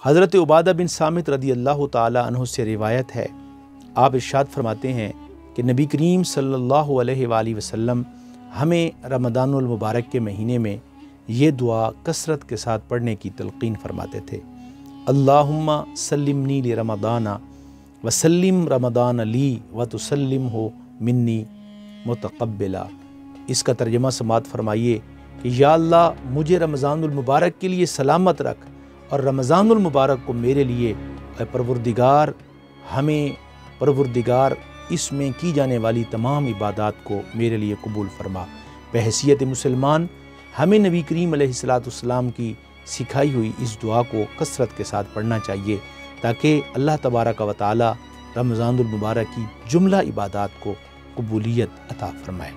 حضرت عبادہ بن صامت رضی اللہ تعالیٰ عنہ سے روایت ہے، آپ ارشاد فرماتے ہیں کہ نبی کریم صلی اللہ علیہ وآلہ وسلم ہمیں رمضان المبارک کے مہینے میں یہ دعا کثرت کے ساتھ پڑھنے کی تلقین فرماتے تھے: اللہم سلمنی لرمضان وسلم رمضان لی وتسلمہ منی متقبلا۔ اس کا ترجمہ سماعت فرمائیے کہ یا اللہ مجھے رمضان المبارک کے لیے سلامت رکھ اور رمضان المبارک کو میرے لیے، اے پروردگار اس میں کی جانے والی تمام عبادات کو میرے لیے قبول فرما۔ بحیثیت مسلمان ہمیں نبی کریم علیہ السلام کی سکھائی ہوئی اس دعا کو کثرت کے ساتھ پڑھنا چاہیے تاکہ اللہ تبارک و تعالی رمضان المبارک کی جملہ عبادات کو قبولیت عطا فرمائے۔